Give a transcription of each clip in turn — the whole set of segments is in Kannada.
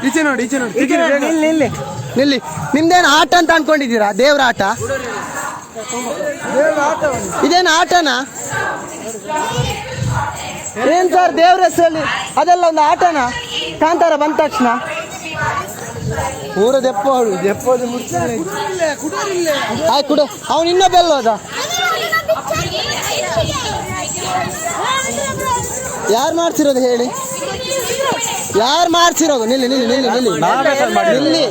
ಈಚೆ ನೋಡಿ ನಿಲ್ಲಿ. ನಿಮ್ದೇನು ಆಟ ಅಂತ ಅನ್ಕೊಂಡಿದ್ದೀರಾ? ದೇವ್ರ ಆಟ ಇದೇನು ಆಟನಾ? ಏನ್ ಸರ್ ದೇವ್ರ ಹೆಸರಲ್ಲಿ ಅದೆಲ್ಲ ಒಂದು ಆಟನಾ? ಕಾಂತಾರ ಬಂದ ತಕ್ಷಣ ಊರ ಆಯ್ತು ಕುಡು. ಅವನು ಇನ್ನೊಬ್ಬೆಲ್ಲ ಹೋದ? ಯಾರು ಮಾಡ್ಸಿರೋದು ಹೇಳಿ? ಯಾರು ಮಾಡ್ಸಿರೋದು? ನಿಲ್ಲಿ.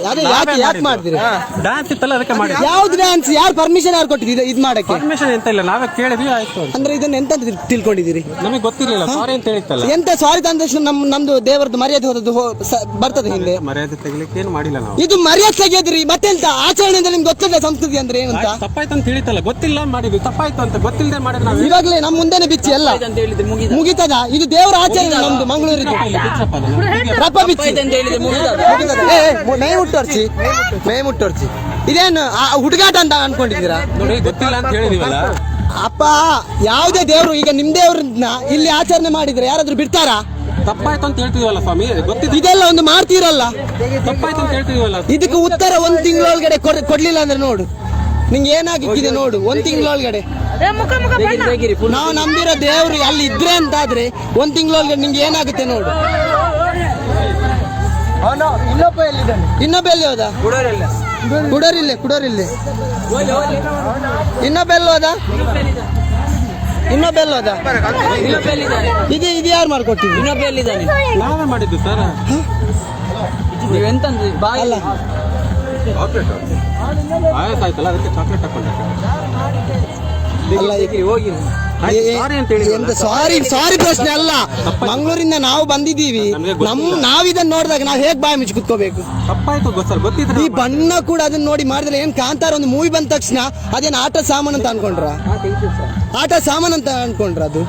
ಅದೇ ಯಾಕೆ ಮಾಡ್ತೀರಿ? ಡ್ಯಾನ್ಸ್ ಇತ್ತಲ್ಲ ಅದಕ್ಕೆ ಮಾಡಿ. ಯಾವ್ದು ಡ್ಯಾನ್ಸ್? ಯಾರು ಪರ್ಮಿಷನ್ ಯಾರು ಕೊಟ್ಟಿದ್ದೀರಿ ಇದು ಮಾಡಕ್ಕೆ? ಪರ್ಮಿಷನ್ ಎಂತ ಇಲ್ಲ, ನಾವೇ ಕೇಳಿದ್ವಿ ಆಯ್ತು. ಅಂದ್ರೆ ಇದನ್ನ ಎಂತ ತಿಳ್ಕೊಂಡಿದ್ದೀರಿ? ನಮಗೆ ಗೊತ್ತಿರಲಿಲ್ಲ, ಸಾರಿ ಅಂತ ಹೇಳಿತ್ತಲ್ಲ. ಎಂತ ಸಾರಿ ತಂದ ತಕ್ಷಣ ನಮ್ದು ದೇವರದ್ದು ಮರ್ಯಾದೆ ಹೋದದ್ದು ಬರ್ತದೆ ಹಿಂದೆ. ಮರ್ಯಾದೆ ತೆಗಿಲಿಕ್ಕೆ ಏನು ಮಾಡಿಲ್ಲ ನಾವು. ಇದು ಮರ್ಯಾದೆ ತೆಗೆದ್ರಿ ಮತ್ತೆಂತ ಆಚರಣೆ ಅಂದ್ರೆ ನಿಮ್ಗೆ ಗೊತ್ತಿಲ್ಲ ಸಂಸ್ಕೃತಿ ಅಂದ್ರೆ ಏನಂತ? ತಪ್ಪಾಯ್ತು ಅಂತ ಹೇಳಿತ್ತಲ್ಲ, ಗೊತ್ತಿಲ್ಲ ಮಾಡಿದ್ವಿ. ತಪ್ಪಾಯ್ತು ಅಂತ ಗೊತ್ತಿಲ್ಲದೆ ಮಾಡಿದ್ರೆ ನಾವು ಇವಾಗಲೇ ನಮ್ಮ ಮುಂದೆನೆ ಬಿಚ್ಚಿ ಎಲ್ಲ ಮುಗಿತದ. ಇದು ದೇವರ ಆಚರಣೆ ನಮ್ದು ಮಂಗಳೂರಿಗೆ. ರಪ್ಪ ಬಿಚ್ಚಿ ಮೇ ಮುಟ್ಟೋರ್ಚಿ ಇದೇನು ಹುಡುಗಾಟ ಅಂತ ಅನ್ಕೊಂಡಿದ್ದೀರಾ? ನೋಡಿ ಗೊತ್ತಿಲ್ಲ ಅಂತ ಹೇಳಿದೀವಲ್ಲ ಅಪ್ಪ. ಯಾವುದೇ ದೇವ್ರು ಈಗ ನಿಮ್ ದೇವ್ರನ್ನ ಇಲ್ಲಿ ಆಚರಣೆ ಮಾಡಿದ್ರೆ ಯಾರಾದ್ರೂ ಬಿಡ್ತಾರಾ? ತಪ್ಪಾಯ್ತು ಅಂತ ಹೇಳ್ತಿದೀವಲ್ಲ ಸ್ವಾಮಿ, ಗೊತ್ತಿದ್ದು ಇದೆಲ್ಲ ಒಂದು ಮಾಡ್ತೀರಲ್ಲ. ತಪ್ಪಾಯ್ತು ಅಂತ ಹೇಳ್ತಿದೀವಲ್ಲ. ಇದಕ್ಕೆ ಉತ್ತರ 1 ತಿಂಗಳೊಳಗಡೆ ಕೊಡ್ಲಿಲ್ಲ ಅಂದ್ರೆ ನೋಡು ನಿಂಗೆ ಏನಾಗಿಕ್ಕಿದೆ ನೋಡು. 1 ತಿಂಗಳೊಳಗಡೆ ನಾವು ನಂಬಿರೋ ದೇವ್ರು ಅಲ್ಲಿ ಇದ್ರೆ ಅಂತಾದ್ರೆ 1 ತಿಂಗಳೊಳಗಡೆ ನಿಂಗೆ ಏನಾಗುತ್ತೆ ನೋಡು. ಇನ್ನೊಬ್ಬ ಎಲ್ಲಿ ಹೋದ? ಕುಡೋರಿಲ್ಲೇ ಇನ್ನೊಬ್ಬ ಹೋದ? ಇದು ಯಾರು ಮಾಡ್ಕೊಟ್ಟಿದ್ವಿ? ನಾವೇ ಮಾಡಿದ್ದು ಸರ್. ನೀವೆಂತ ಅಲ್ಲ ಆಯ್ತಾಯ್ತಲ್ಲ ಅದಕ್ಕೆ ಚಾಕ್ಲೇಟ್ ಹಾಕೊಂಡೆ. ಸಾರಿ ಪ್ರಶ್ನೆ ಅಲ್ಲ. ಮಂಗಳೂರಿಂದ ನಾವು ಬಂದಿದ್ದೀವಿ. ನಾವಿದನ್ನ ನೋಡಿದಾಗ ನಾವು ಹೇಗ್ ಬಾಯಿ ಮುಚ್ಚಿ ಕುತ್ಕೋಬೇಕು? ತಪ್ಪಾಯ್ತು ಗೊತ್ತಿದ್ರೆ. ಈ ಬಣ್ಣ ಕೂಡ ಅದನ್ನ ನೋಡಿ ಮಾಡಿದ್ರೆ ಏನ್ ಕಾಂತಾರ ಒಂದು ಮೂವಿ ಬಂದ ತಕ್ಷಣ ಅದೇನು ಆಟ ಸಾಮಾನು ಅಂತ ಅನ್ಕೊಂಡ್ರ? ಅದು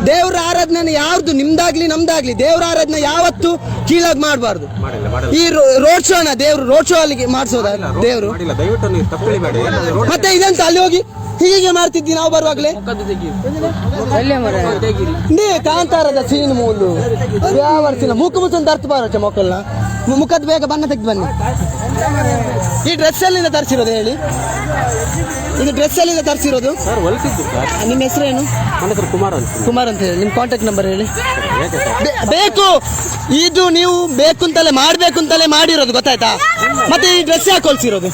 ದೇವ್ರ ಆರಾಧನೆ ಯಾವ್ದು? ನಿಮ್ದಾಗ್ಲಿ ನಮ್ದಾಗ್ಲಿ ದೇವ್ರ ಆರಾಧನೆ ಯಾವತ್ತು ಕೀಳಾಗಿ ಮಾಡಬಾರ್ದು. ಈ ರೋಡ್ ಶೋನ ದೇವ್ರು ರೋಡ್ ಶೋ ಅಲ್ಲಿಗೆ ಮಾಡಿಸೋದ ದೇವ್ರು? ಮತ್ತೆ ಇದಂತ ಅಲ್ಲಿ ಹೋಗಿ ಹೀಗೆ ಮಾಡ್ತಿದ್ವಿ ನಾವು ಬರುವಾಗ್ಲೇ. ಕಾಂತಾರದ ಸೀನ್ ಮೂಲು ಯಾವ ಮೂಕ ಮುಚ್ಚಂತ ಅರ್ಥ ಬಾರ ಮೊಕ್ಕಲ್ನ ಮುಖದ ಬೇಗ ಬಣ್ಣ ತೆಗೆದು ಬನ್ನಿ. ಈ ಡ್ರೆಸ್ ಎಲ್ಲಿಂದ ತರಿಸಿರೋದು ಹೇಳಿ? ಇದು ಡ್ರೆಸ್ ಎಲ್ಲಿಂದ ತರಿಸಿರೋದು? ನಿಮ್ಮ ಹೆಸರೇನು? ಕುಮಾರ್ ಅಂತ ಹೇಳಿ. ನಿಮ್ಮ ಕಾಂಟ್ಯಾಕ್ಟ್ ನಂಬರ್ ಹೇಳಿ. ಬೇಕು ಇದು ನೀವು ಬೇಕು ಅಂತಲೇ ಮಾಡ್ಬೇಕು ಅಂತಲೇ ಮಾಡಿರೋದು ಗೊತ್ತಾಯ್ತಾ? ಮತ್ತೆ ಈ ಡ್ರೆಸ್ ಯಾಕೆ ಹೊಲ್ಸಿರೋದು?